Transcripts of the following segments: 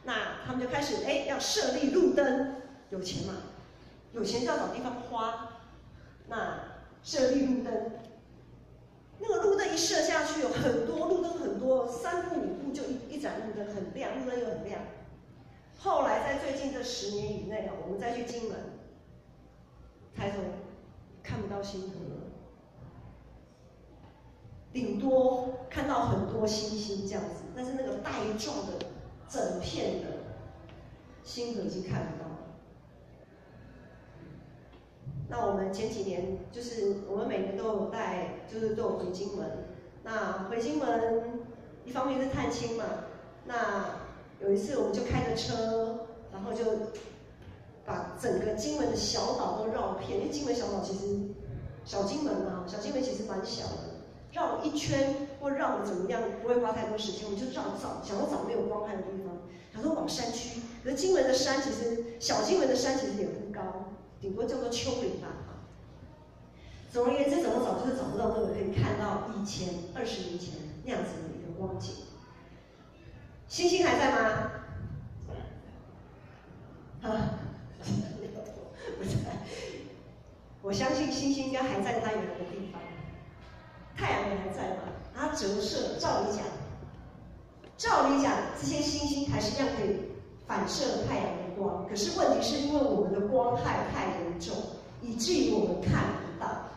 那他们就开始要设立路灯，有钱嘛，有钱就要找地方花，那设立路灯，那个路灯一设下去，有很多路灯，很多3步5步就一盏路灯，很亮，路灯又很亮。后来在最近这10年以内我们再去金门，抬头看不到星河了，顶多看到很多星星这样子，但是那个带状的整片的星河已经看不到了。那我们前几年就是我们每年都有带，就是都有回金门。那回金门一方面是探亲嘛，那有一次我们就开着车，然后就把整个金门的小岛都绕遍，因为金门小岛其实小金门嘛，小金门其实蛮小的，绕一圈或绕的怎么样不会花太多时间，我们就想要找没有光害的地方，想说往山区。可是金门的山其实小金门的山其实也不高，顶多叫做丘陵吧。总而言之，怎么找就是找不到那个可以看到以前20年前那样子的一个光景。星星还在吗？啊，不在。我相信星星应该还在它原来的地方。太阳也还在嘛，它折射，照理讲，这些星星还是一样可以反射太阳的光。可是问题是因为我们的光害太严重，以至于我们看不到，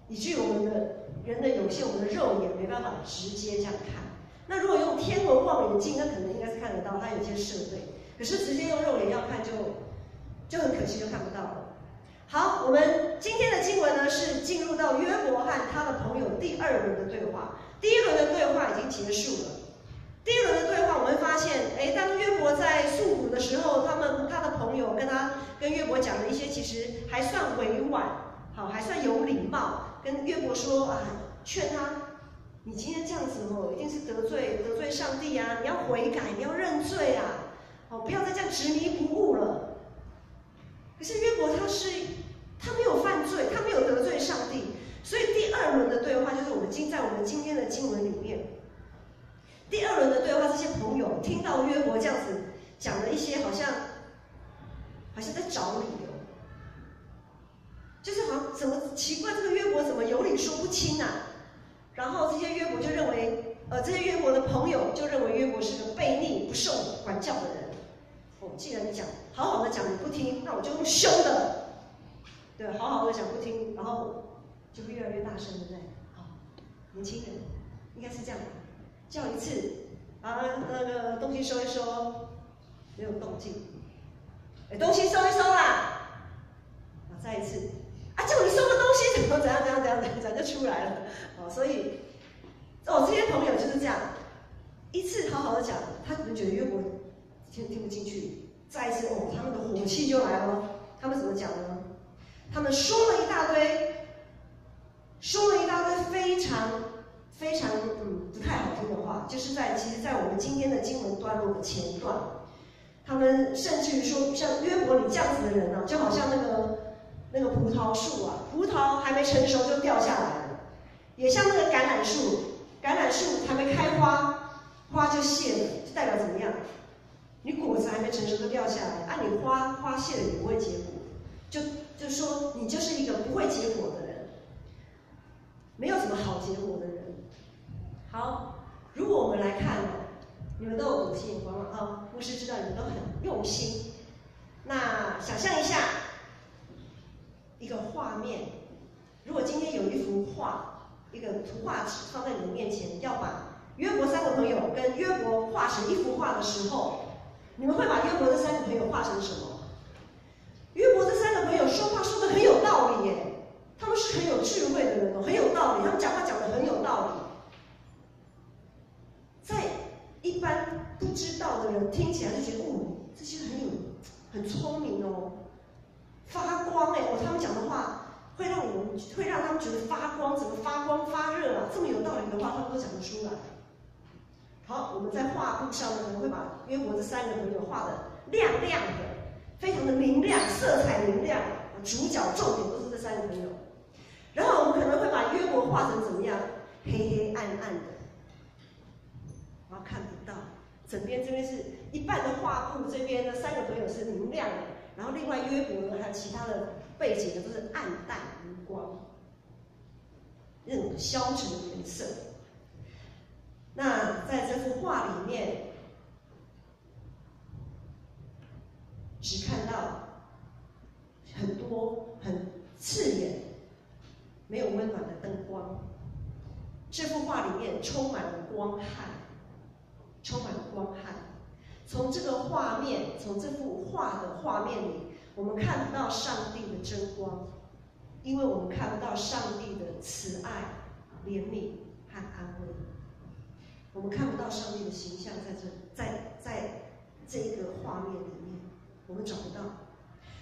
以至于我们的人的有限，我们的肉眼没办法直接这样看。那如果用天文望远镜，那可能应该是看得到，它有些设备。可是直接用肉眼要看就很可惜，就看不到了。好，我们今天的经文呢是进入到约伯和他的朋友第2轮的对话。第1轮的对话已经结束了。第1轮的对话，我们发现，当约伯在诉苦的时候，他的朋友跟约伯讲的一些其实还算委婉，好，还算有礼貌，跟约伯说啊，劝他，你今天这样子一定是得罪上帝啊，你要悔改，你要认罪啊，不要再这样执迷不悟了。可是约伯他没有犯罪，他没有得罪上帝，所以第2轮的对话就是在我们今天的经文里面。第2轮的对话，这些朋友听到约伯这样子讲了一些好像在找理由，就是好像怎么奇怪，这个约伯怎么有理说不清啊？然后这些约伯的朋友就认为约伯是个悖逆不受管教的人。既然你讲好好的讲你不听，那我就用凶的，对，好好的讲不听，然后就会越来越大声，对不对？好，年轻人应该是这样，叫一次，把那个东西收一收，没有动静，东西收一收啦，再一次，叫你收个东西，怎样就出来了，所以，这些朋友就是这样，一次好好的讲，他可能觉得约伯听不进去，再一次他们的火气就来了。他们怎么讲呢？他们说了一大堆非常不太好听的话，就是其实在我们今天的经文段落的前段，他们甚至于说，像约伯你这样子的人啊，就好像那个葡萄树啊，葡萄还没成熟就掉下来了，也像那个橄榄树还没开花，花就谢了，就代表怎么样？你果子还没成熟就掉下来，你花谢了也不会结果，就说你就是一个不会结果的人，没有什么好结果的人。好，如果我们来看你们都有读心眼光了牧师知道你们都很用心。那想象一下一个画面，如果今天有一幅画，一个图画纸放在你们面前，要把约伯3个朋友跟约伯画成一幅画的时候，你们会把约伯这3个朋友画成什么？约伯这3个朋友说话说得很有道理耶，他们是很有智慧的人很有道理，他们讲话讲得很有道理。在一般不知道的人听起来就觉得，这些人很聪明发光他们讲的话会让他们觉得发光，怎么发光发热啊？这么有道理的话，他们都讲得出来。好，我们在画布上呢，会把约伯这3个朋友画得亮亮的，非常的明亮，色彩明亮，主角重点都是这3个朋友。然后我们可能会把约伯画成怎么样？黑黑暗暗的，然后看不到，整边这边是一半的画布，这边呢3个朋友是明亮的，然后另外约伯呢还有其他的背景呢都是暗淡无光，那种消沉的颜色。那在这幅画里面，只看到很多很刺眼、没有温暖的灯光。这幅画里面充满了光害，充满了光害。从这个画面，从这幅画的画面里，我们看不到上帝的真光，因为我们看不到上帝的慈爱、怜悯和安慰。我们看不到上帝的形象在这个画面里面，我们找不到。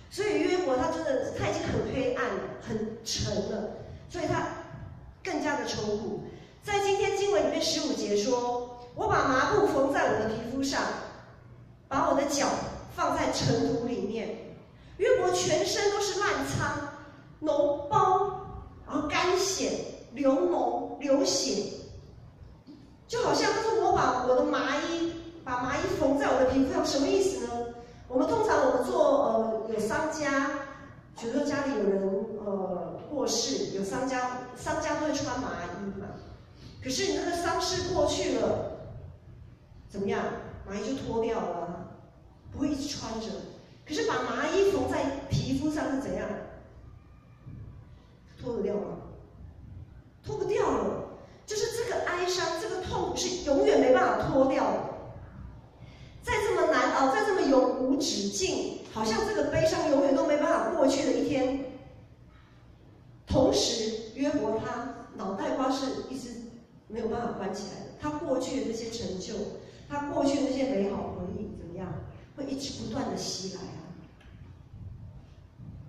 所以约伯他已经很黑暗了，很沉了，所以他更加的愁苦。在今天经文里面15节说：“我把麻布缝在我的皮肤上，把我的脚放在尘土里面。”约伯全身都是烂疮、脓包，然后干癣、流脓、流血，就好像他说：“我把我的麻衣缝在我的皮肤上，什么意思呢？”我们通常做有丧家，比如说家里有人过世，有丧家都会穿麻衣嘛。可是你那个丧事过去了，怎么样？麻衣就脱掉了啊，不会一直穿着。可是把麻衣缝在皮肤上是怎样？脱得掉吗？脱不掉了。就是这个哀伤、这个痛苦是永远没办法脱掉的。在这么难熬、在这么永无止境，好像这个悲伤永远都没办法过去的一天。同时，约伯他脑袋瓜是一直没有办法关起来的。他过去的那些成就，他过去的那些美好回忆，怎么样？会一直不断的袭来啊！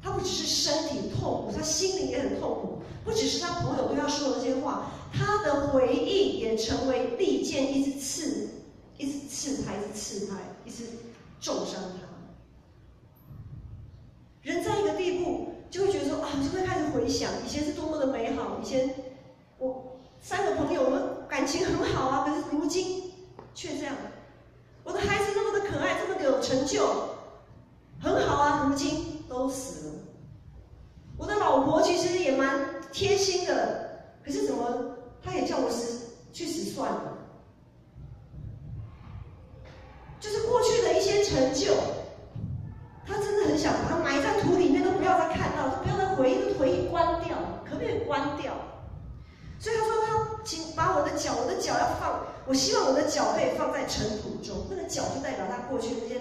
他不只是身体痛苦，他心灵也很痛苦。不只是他朋友对他说的这些话，他的回忆也成为利剑，一直刺他，一直重伤他。人在一个地步，就会觉得说啊，就会开始回想以前是多么的美好，以前我3个朋友我们感情很好啊，可是如今却这样。我的孩子那么的可爱，这么的有成就，很好啊，如今都死了。我的老婆其实也蛮贴心的，可是怎么她也叫我去死算了。就是过去的一些成就，他真的很想把它埋在土里面，都不要再看到，都不要再回忆关掉，可不可以关掉？所以他说请把我的脚要放，我希望我的脚可以放在尘土中，那个脚就代表他过去那些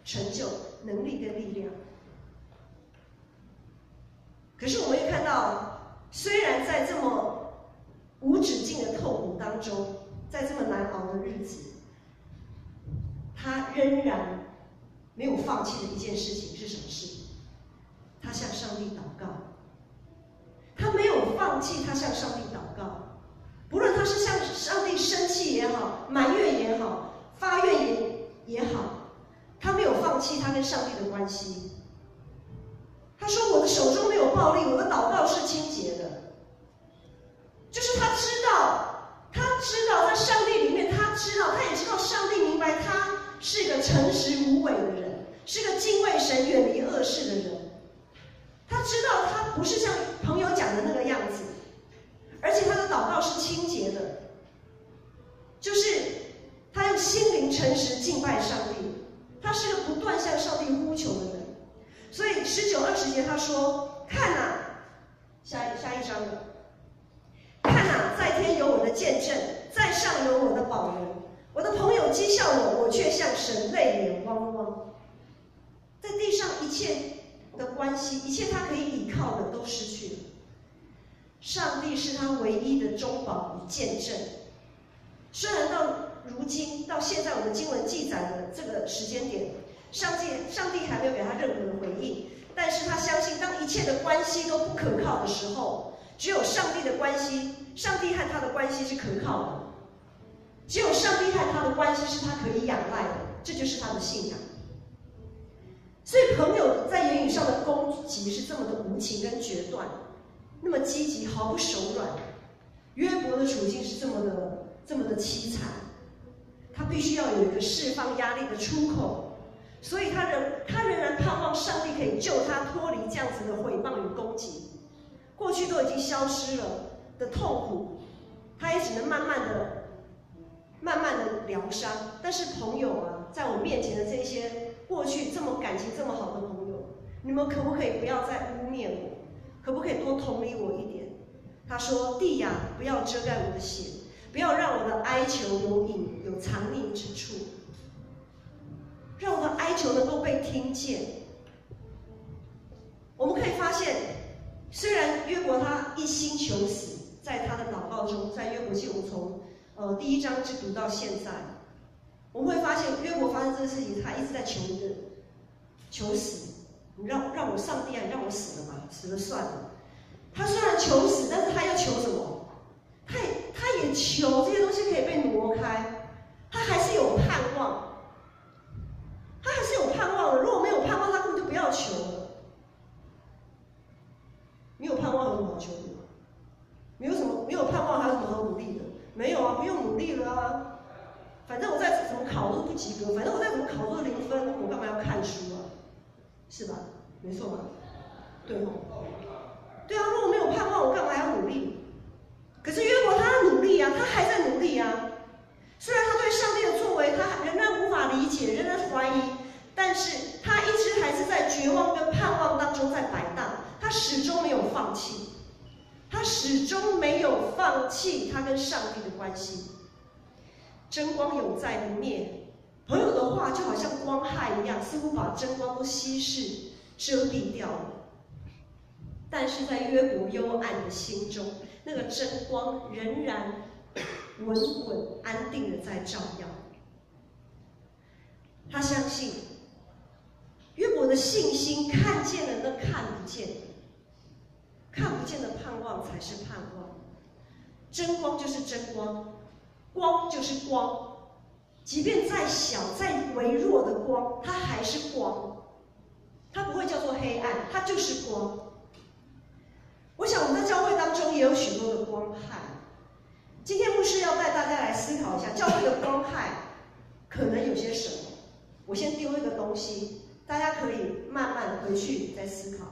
成就、能力跟力量。可是我们也看到，虽然在这么无止境的痛苦当中，在这么难熬的日子，他仍然没有放弃的一件事情是什么事？他向上帝祷告。他没有放弃，他向上帝祷告。不论他是向上帝生气也好，埋怨也好，发怨也好，他没有放弃他跟上帝的关系。他说：“我的手中没有暴力，我的祷告是清洁的。”就是他知道在上帝里面，他也知道上帝明白他是一个诚实无伪的人，是个敬畏神、远离恶事的人。他知道他不是像朋友讲的那个样子，而且他的祷告是清洁的，就是他用心灵诚实敬拜上帝，他是个不断向上帝呼求的人。所以19、20节他说：“看啊，下一章了。看啊，在天有我的见证，在上有我的保人。我的朋友讥笑我，我却向神泪眼汪汪。在地上一切的关系，一切他可以依靠的都失去了。上帝是他唯一的中保与见证。虽然到如今到现在，我们经文记载的这个时间点，上帝还没有给他任何的回应，但是他相信，当一切的关系都不可靠的时候，只有上帝的关系，上帝和他的关系是可靠的。只有上帝和他的关系是他可以仰赖的，这就是他的信仰。所以朋友在言语上的攻击是这么的无情跟决断，那么积极，毫不手软。约伯的处境是这么的凄惨，他必须要有一个释放压力的出口，所以他仍然盼望上帝可以救他脱离这样子的毁谤与攻击。过去都已经消失了的痛苦，他也只能慢慢的疗伤。但是朋友啊，在我面前的这些过去这么感情这么好的朋友，你们可不可以不要再污蔑我？可不可以多同理我一点？他说：“地呀，不要遮盖我的血，不要让我的哀求有藏匿之处，让我的哀求能够被听见。”我们可以发现，虽然约伯他一心求死，在他的祷告中，在约伯记我们从第1章就读到现在，我们会发现约伯发生这个事情，他一直在求死。你让我上帝啊，你让我死了吧，死了算了。他虽然求死，但是他要求什么？他也求这些东西可以被挪开，他还是有盼望，他还是有盼望的。如果没有盼望，他根本就不要求了。没有盼望有什么好求的？没有盼望还有什么好努力的？没有啊，不用努力了啊。反正我再怎么考都不及格，反正我再怎么考都是0分，我干嘛要看书啊？是吧？没错吧？对哦。对啊，如果没有盼望，我干嘛要努力？可是约伯他努力啊，他还在努力啊。虽然他对上帝的作为，他仍然无法理解，仍然怀疑，但是他一直还是在绝望跟盼望当中在摆荡，他始终没有放弃，他始终没有放弃他跟上帝的关系。真光永在不灭。朋友的话就好像光害一样，似乎把真光都稀释、遮蔽掉了。但是在约伯幽暗的心中，那个真光仍然稳稳安定的在照耀。他相信，约伯的信心看见了那看不见的，看不见的盼望才是盼望。真光就是真光，光就是光。即便再小、再微弱的光，它还是光，它不会叫做黑暗，它就是光。我想我们在教会当中也有许多的光害。今天牧师要带大家来思考一下，教会的光害可能有些什么。我先丢一个东西，大家可以慢慢回去再思考。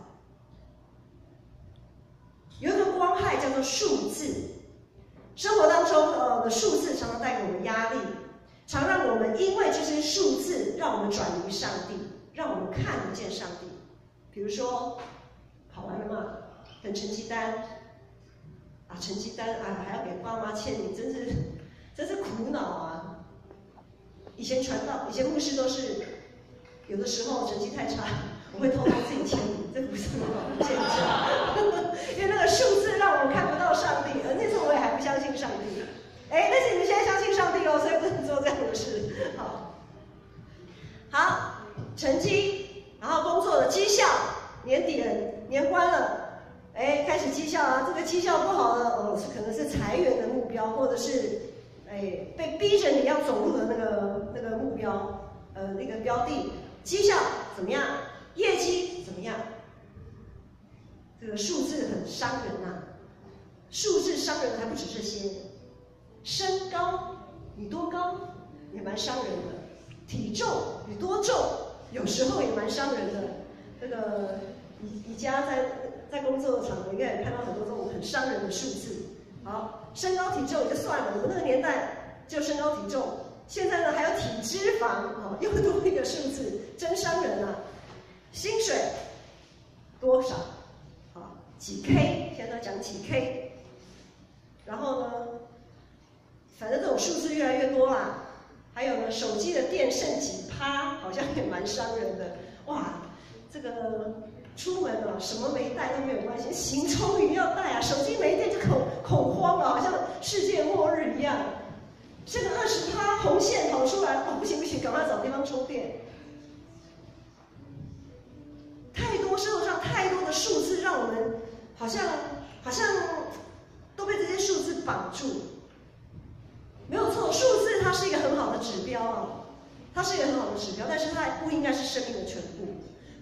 有一个光害叫做数字，生活当中的数字常常带给我们压力。常让我们因为这些数字，让我们转离上帝，让我们看不见上帝。比如说，考完了嘛，等成绩单，啊，成绩单啊，还要给爸妈签名，真是苦恼啊！以前牧师都是，有的时候成绩太差，我会偷偷自己签名，这不是很好的现象，因为那个数字让我们看不到上帝，而那时候我也还不相信上帝。但是你们现在相信上帝哦，所以不能做这样的事。好，成绩，然后工作的绩效，年底了，年关了，开始绩效啊，这个绩效不好了，可能是裁员的目标，或者是被逼着你要走路的那个目标，那个标的，绩效怎么样？业绩怎么样？这个数字很伤人呐，数字伤人还不止这些。身高，你多高也蛮伤人的；体重，你多重，有时候也蛮伤人的。这个宜家在工作的场合应该也看到很多这种很伤人的数字。好，身高体重也就算了，我们那个年代就身高体重，现在呢还有体脂肪，又多一个数字，真伤人啊！薪水多少？几 K， 现在都讲几 K。然后呢？反正这种数字越来越多啦，还有呢，手机的电剩几趴，好像也蛮伤人的。哇，这个出门啊，什么没带都没有关系，行充余要带啊，手机没电就恐慌了，好像世界末日一样。这个20%红线跑出来，不行，赶快找地方充电。社会上太多的数字，让我们好像都被这些数字绑住。没有错，数字它是一个很好的指标啊，它是一个很好的指标，但是它不应该是生命的全部，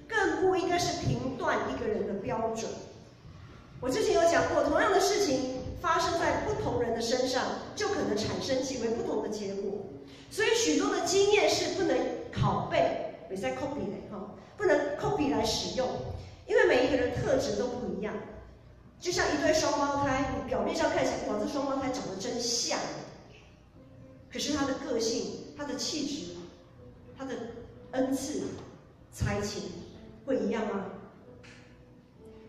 更不应该是评断一个人的标准。我之前有讲过，同样的事情发生在不同人的身上，就可能产生极为不同的结果。所以许多的经验是不能拷贝，不是 copy 的哈，不能 copy 来使用，因为每一个人特质都不一样。就像一对双胞胎，你表面上看起来，哇，这双胞胎长得真像，可是他的个性、他的气质、他的恩赐、才情会一样吗？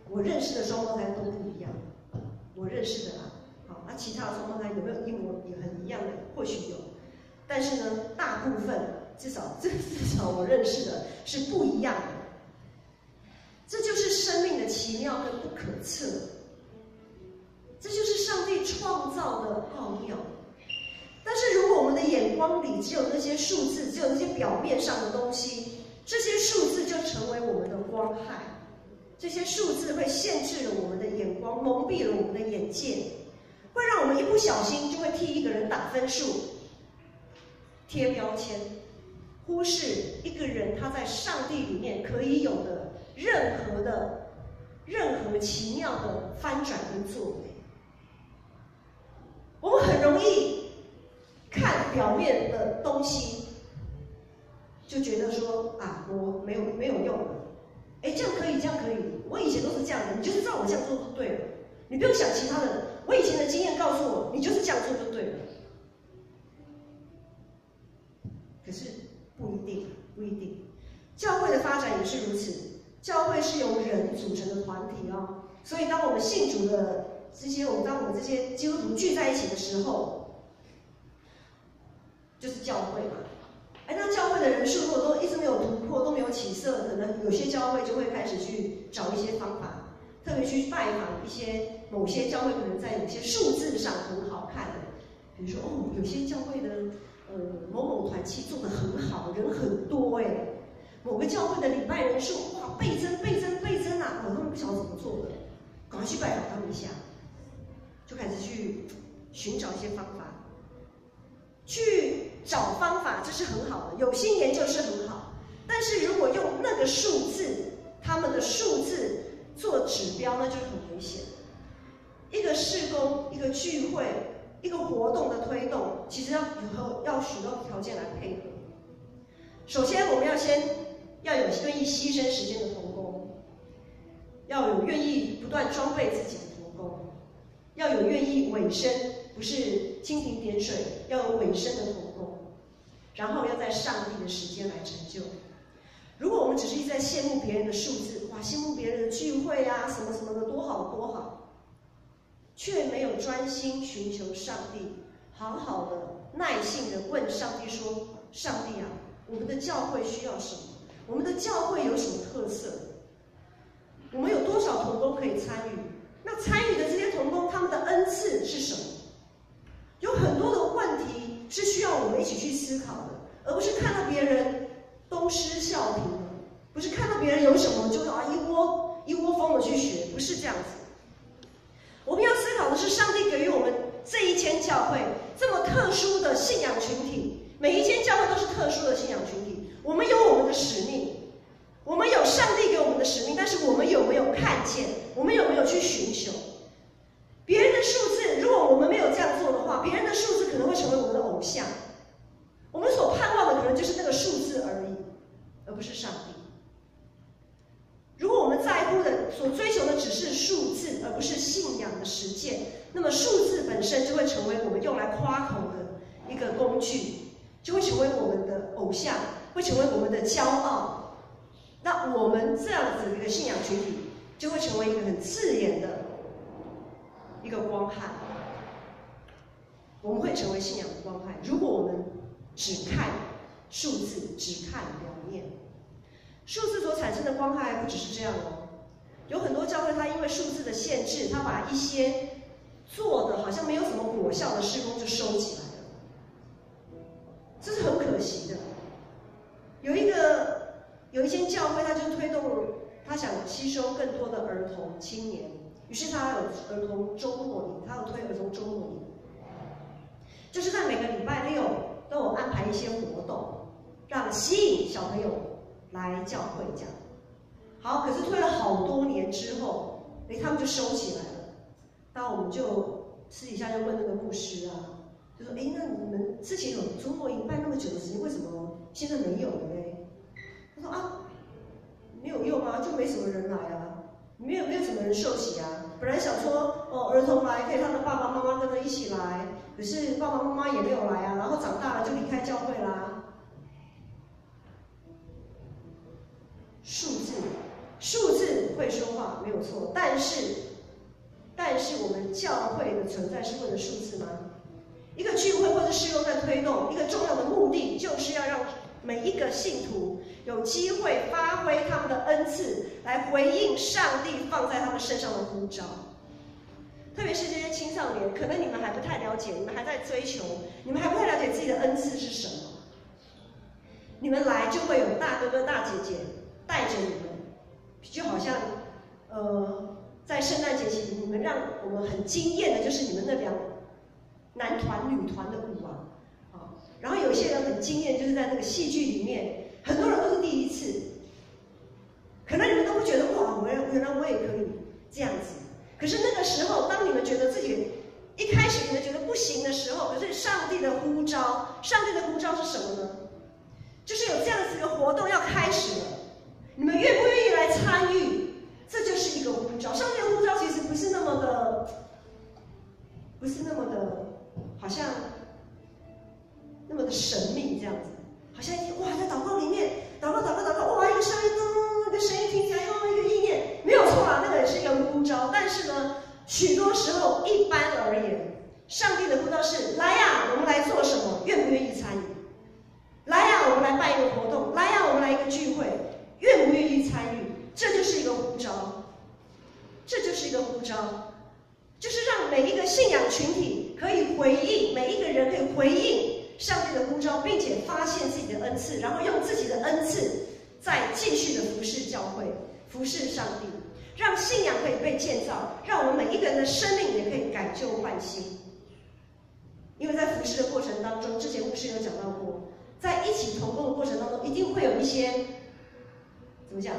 我认识的双胞胎都不一样，我认识的啦，好，那其他的双胞胎有没有一模也很一样的？或许有，但是呢，大部分至少我认识的是不一样的。这就是生命的奇妙跟不可测，这就是上帝创造的奥妙。但是如果我们的眼光里只有那些数字，只有那些表面上的东西，这些数字就成为我们的光害。这些数字会限制了我们的眼光，蒙蔽了我们的眼界，会让我们一不小心就会替一个人打分数、贴标签，忽视一个人他在上帝里面可以有的任何奇妙的翻转跟作为。我们很容易看表面的东西，就觉得说啊，我没有用了。哎，这样可以，这样可以。我以前都是这样的，你就是照我这样做就对了。你不用想其他的，我以前的经验告诉我，你就是这样做就对了。可是不一定，不一定。教会的发展也是如此。教会是由人组成的团体啊，所以当我们信主的当我们这些基督徒聚在一起的时候，就是教会嘛。哎，那教会的人数如果都一直没有突破，都没有起色，可能有些教会就会开始去找一些方法，特别去拜访某些教会，可能在某些数字上很好看的，比如说有些教会的某某团契做得很好，人很多哎，某个教会的礼拜人数哇倍增啊，他们不晓得怎么做的，赶快去拜访他们一下，就开始去寻找一些方法。去找方法，这是很好的，有心研究是很好。但是如果用那个数字，他们的数字做指标，那就是很危险。一个事工、一个聚会、一个活动的推动，其实要许多条件来配合。首先，我们要有愿意牺牲时间的同工，要有愿意不断装备自己的同工，要有愿意委身。不是蜻蜓点水，要有委身的同工，然后要在上帝的时间来成就。如果我们只是一直在羡慕别人的数字，哇，羡慕别人的聚会啊，什么什么的多好多好，却没有专心寻求上帝，好好的耐性的问上帝说：上帝啊，我们的教会需要什么？我们的教会有什么特色？我们有多少同工可以参与？那参与的这些同工，他们的恩赐是什么？有很多的问题是需要我们一起去思考的，而不是看到别人东施效颦的，不是看到别人有什么就一窝蜂的去学，不是这样子。我们要思考的是，上帝给予我们这一间教会这么特殊的信仰群体，每一间教会都是特殊的信仰群体。我们有我们的使命，我们有上帝给我们的使命，但是我们有没有看见？我们有没有去寻求？别人的数字，如果我们没有这样做的话，别人的数字可能会成为我们的偶像。我们所盼望的可能就是那个数字而已，而不是上帝。如果我们在乎的、所追求的只是数字，而不是信仰的实践，那么数字本身就会成为我们用来夸口的一个工具，就会成为我们的偶像，会成为我们的骄傲。那我们这样子的一个信仰群体，就会成为一个很刺眼的一个光害，我们会成为信仰的光害。如果我们只看数字，只看表面，数字所产生的光害不只是这样哦。有很多教会，它因为数字的限制，它把一些做的好像没有什么果效的事工就收起来了，这是很可惜的。有一间教会，它就推动，它想吸收更多的儿童青年。于是他有儿童周末营，他有推儿童周末营，就是在每个礼拜六都有安排一些活动，让吸引小朋友来教会这样。好，可是推了好多年之后，他们就收起来了。那我们就私底下就问那个牧师啊，就说：那你们之前有周末营办那么久，什么现在没有了嘞？他说啊，没有用啊，就没什么人来啊，没有什么人受洗啊。本来想说哦，儿童来可以他的爸爸妈妈跟着一起来，可是爸爸妈妈也没有来啊，然后长大了就离开教会啦。数字会说话没有错，但是我们教会的存在是为了数字吗？一个聚会或者事工在推动，一个重要的目的就是要让每一个信徒有机会发挥他们的恩赐，来回应上帝放在他们身上的呼召。特别是这些青少年，可能你们还不太了解，你们还在追求，你们还不太了解自己的恩赐是什么。你们来就会有大哥哥大姐姐带着你们，就好像在圣诞节期，你们让我们很惊艳的就是你们那两男团女团的舞啊，然后有些人很惊艳，就是在那个戏剧里面，很多人都是第一次，可能你们都不觉得哇，原来我也可以这样子。可是那个时候，当你们觉得自己一开始你们觉得不行的时候，可是上帝的呼召是什么呢？就是有这样子一个活动要开始了，你们愿不愿意来参与？这就是一个呼召。上帝的呼召其实不是那么的，好像那么的神秘这样子，好像一天哇，在祷告里面祷告，哇，一个声音咚，一个声音听起来一个意念，没有错啦，那个也是一个呼召。但是呢，许多时候一般而言，上帝的呼召是来呀，我们来做什么？愿不愿意参与？来呀，我们来办一个活动，来呀，我们来一个聚会，愿不愿意参与？这就是一个呼召，就是让每一个信仰群体可以回应，每一个人可以回应上帝的呼召，并且发现自己的恩赐，然后用自己的恩赐再继续的服侍教会，服侍上帝，让信仰可以被建造，让我们每一个人的生命也可以改旧换新。因为在服侍的过程当中，之前牧师有讲到过，在一起同工的过程当中，一定会有一些怎么讲？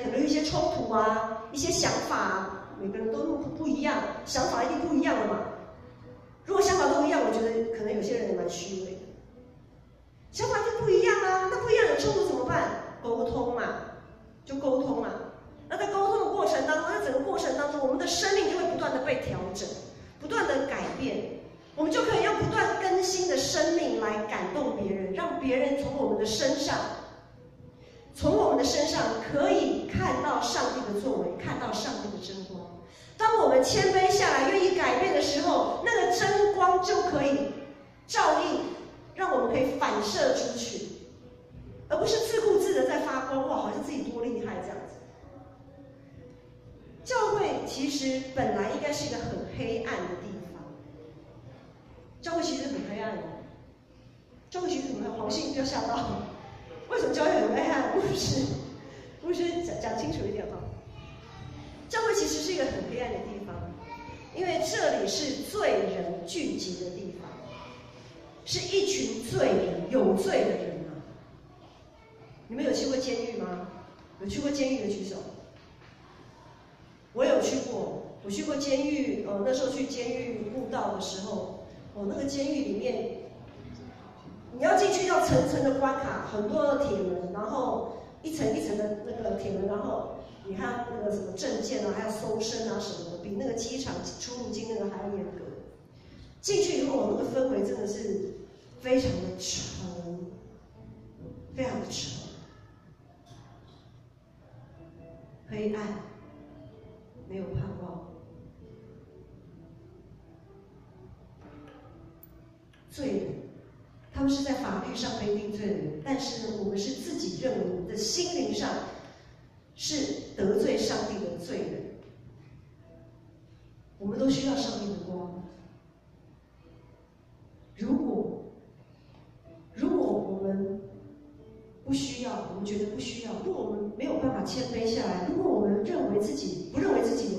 可能一些冲突啊，一些想法啊，每个人都不一样，想法一定不一样的嘛。如果想法都不一样，我觉得可能有些人也蛮虚伪的。想法就不一样啊，那不一样有冲突怎么办？沟通嘛，就沟通嘛。那在沟通的过程当中，在整个过程当中，我们的生命就会不断的被调整，不断的改变，我们就可以用不断更新的生命来感动别人，让别人从我们的身上可以看到上帝的作为，看到上帝的真光。当我们谦卑下来，愿意改变的时候，那个真光就可以照映，让我们可以反射出去，而不是自顾自的在发光，哇，好像自己多厉害这样子。教会其实本来应该是一个很黑暗的地方，教会其实很黑暗的，教会其实很黑暗，黄信不要吓到。为什么教会很黑暗？牧师讲清楚一点哈。教会其实是一个很黑暗的地方，因为这里是罪人聚集的地方，是一群罪人，有罪的人啊。你们有去过监狱吗？有去过监狱的举手。我有去过，我去过监狱。那时候去监狱布道的时候，那个监狱里面，你要进去要层层的关卡，很多的铁门，然后一层一层的那个铁门，然后你看那个什么证件啊，还有搜身啊什么的，比那个机场出入境那个还要严格。进去以后，那个氛围真的是非常的沉，非常的沉，黑暗，没有盼望，罪人。他们是在法律上被定罪的人，但是呢，我们是自己认为我们的心灵上是得罪上帝的罪人。我们都需要上帝的光。如果我们不需要，我们觉得不需要，如果我们没有办法谦卑下来，如果我们不认为自己有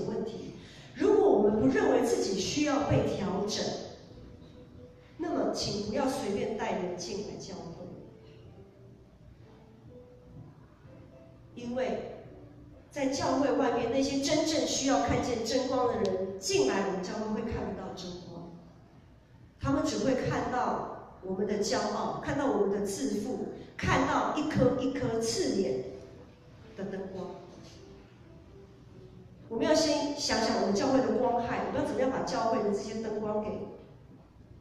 问题，如果我们不认为自己需要被调整，那么，请不要随便带人进来教会，因为在教会外面那些真正需要看见真光的人进来，我们教会会看不到真光，他们只会看到我们的骄傲，看到我们的自负，看到一颗一颗刺眼的灯光。我们要先想想我们教会的光害，我们要怎么样把教会的这些灯光给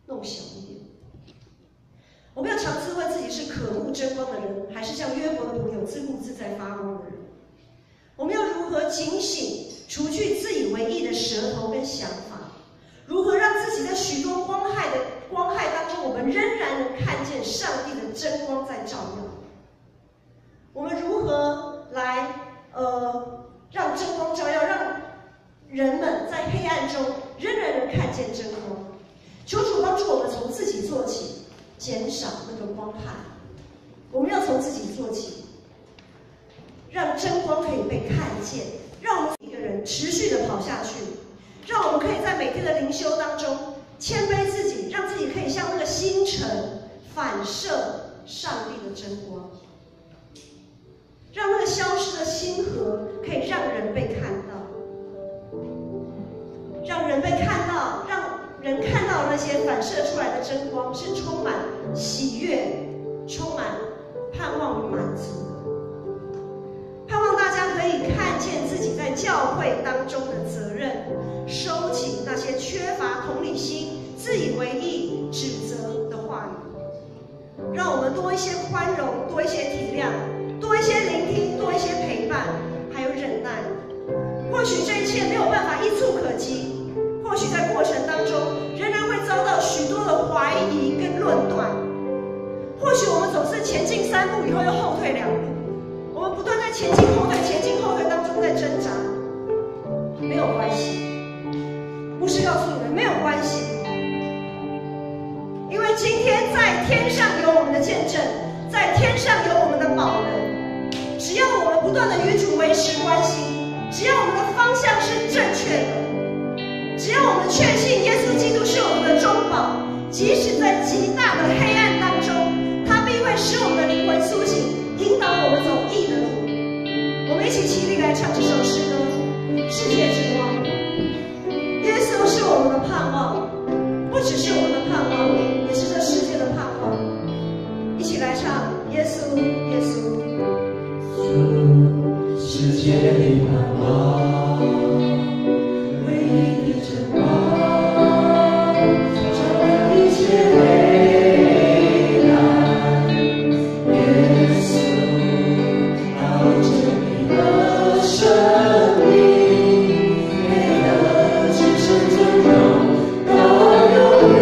弄小一点。我们要常自问自己是渴慕真光的人，还是像约伯的朋友自顾自在发光的人？我们要如何警醒，除去自以为意的舌头跟想法？如何让自己在许多光害当中，我们仍然能看见上帝的真光在照耀？我们如何来让真光照耀，让人们在黑暗中仍然能看见真光？求主帮助我们从自己做起，减少那个光害。我们要从自己做起，让真光可以被看见，让我们一个人持续的跑下去，让我们可以在每天的灵修当中谦卑自己，让自己可以像那个星辰反射上帝的真光，让那个消失的星河可以让人被看到，让人被看到，让人看到那些反射出来的真光是充满喜悦、充满盼望与满足的。盼望大家可以看见自己在教会当中的责任，收起那些缺乏同理心、自以为意、指责的话语，让我们多一些宽容，多一些体谅，多一些聆听，多一些陪伴，还有忍耐。或许这一切没有办法一触可及，或许在过程当中仍然会遭到许多的怀疑跟论断，或许我们总是前进3步以后又后退2步，我们不断在前进后退、前进后退当中在挣扎。没有关系，牧师告诉你们没有关系，因为今天在天上有我们的见证，在天上有我们的保人。只要我们不断的与主维持关系，只要我们的方向是正确的，只要我们确信耶稣基督是我们的中保，即使在极大的黑暗当中，他必会使我们的灵魂苏醒，引导我们走义的路。我们一起起立来唱这首诗歌《世界之光》。耶稣是我们的盼望，不只是我们的盼望，也是这世界的盼望。一起来唱耶稣，耶稣，世界的盼望，唯一的真光，照亮一切黑暗。耶稣，เอา真理的生命，给了至圣尊荣到永远。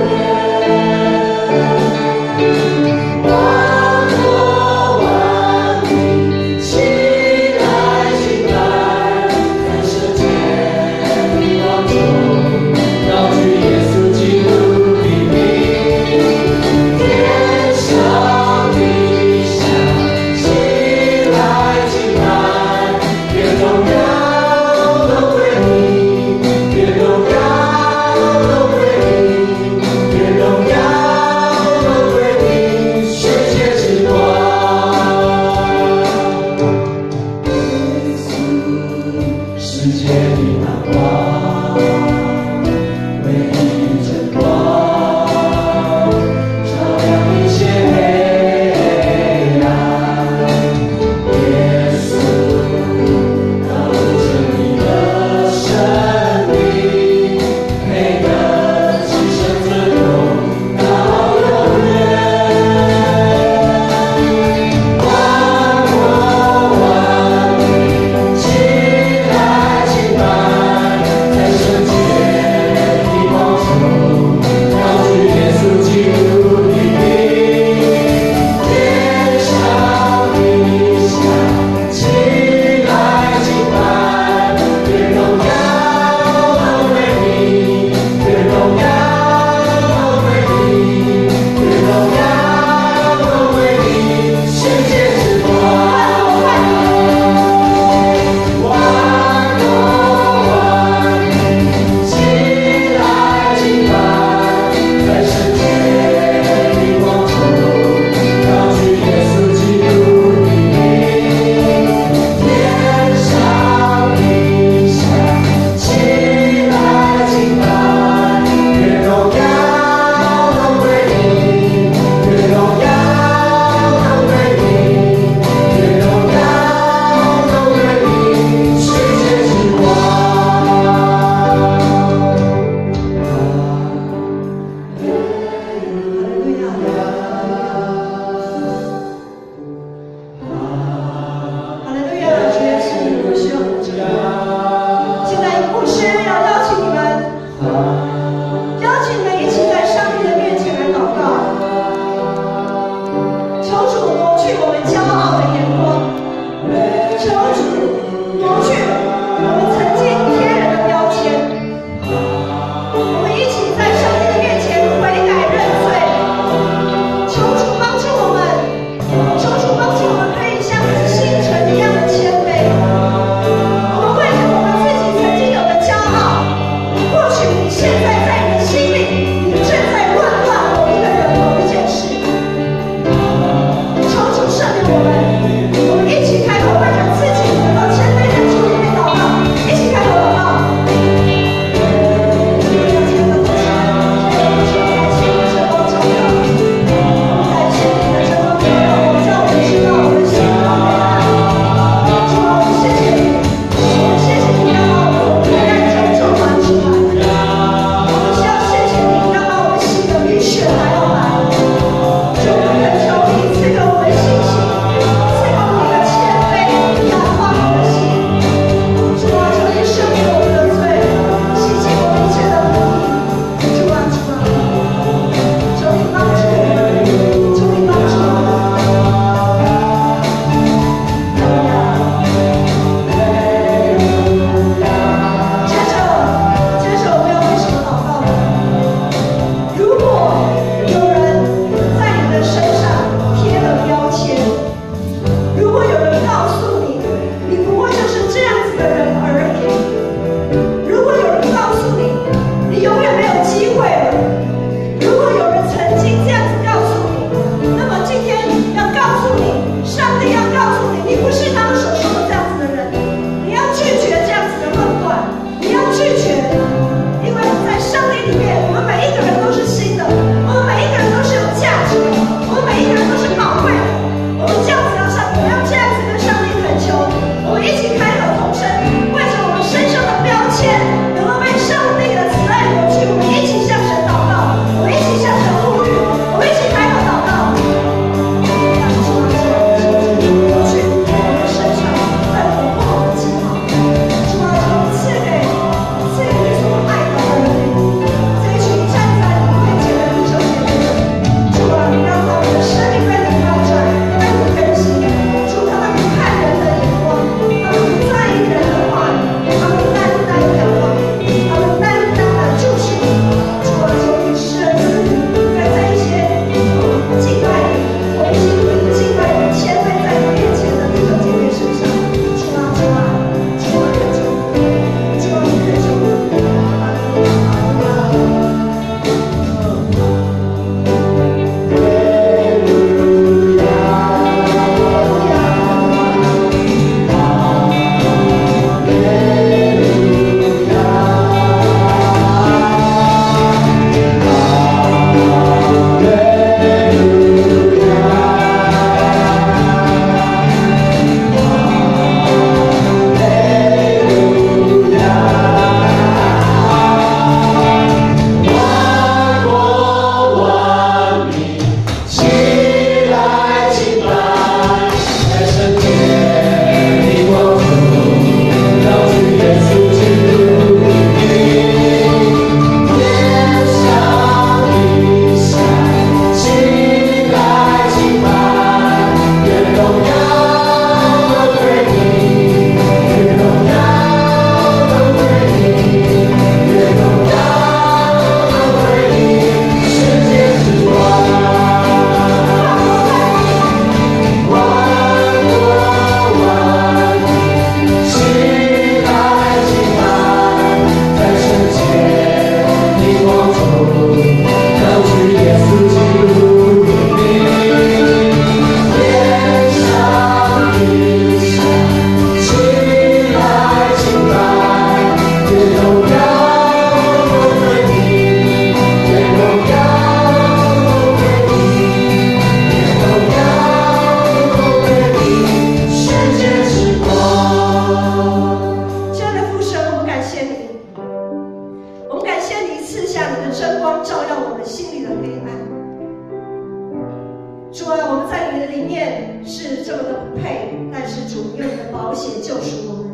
里面是这么的不配，但是主用你的宝血救赎我们，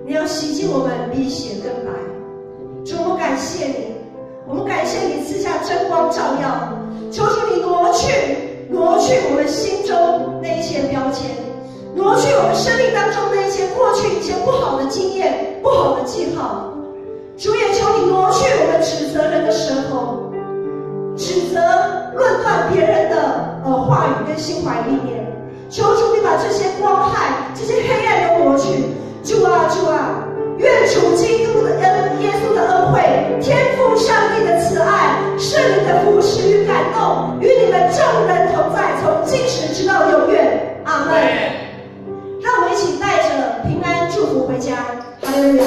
你要洗净我们，比血更白。主，我们感谢你，我们感谢你赐下真光照耀，求主你挪去我们心中那一些标签，挪去我们生命当中那一些过去一些不好的经验、不好的记号。主也求你挪去我们指责人的舌头，指责论断别人的话语跟心怀意念。求主你把这些光害、这些黑暗都挪去。主啊，主啊，愿主基督的恩、耶稣的恩惠、天父上帝的慈爱、圣灵的扶持与感动，与你们众人同在，从今时直到永远。阿门。让我们一起带着平安祝福回家。哈利路亚。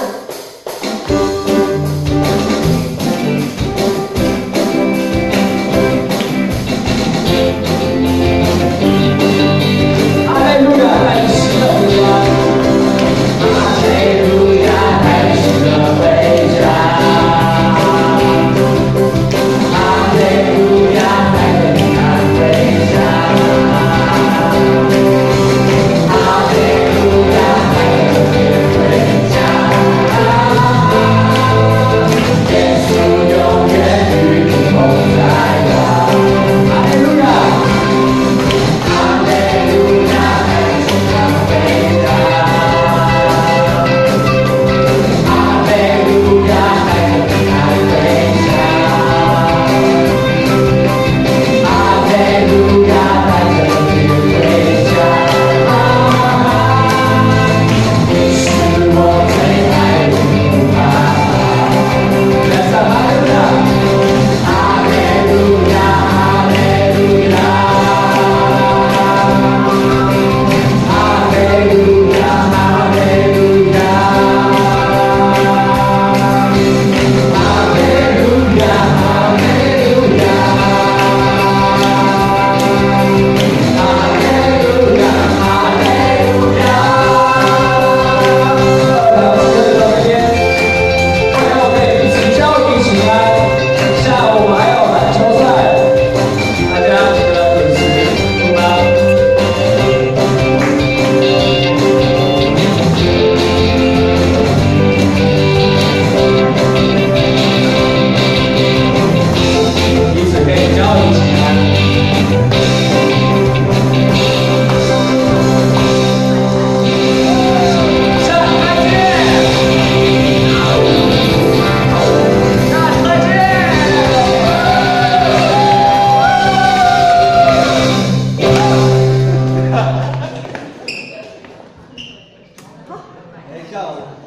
下午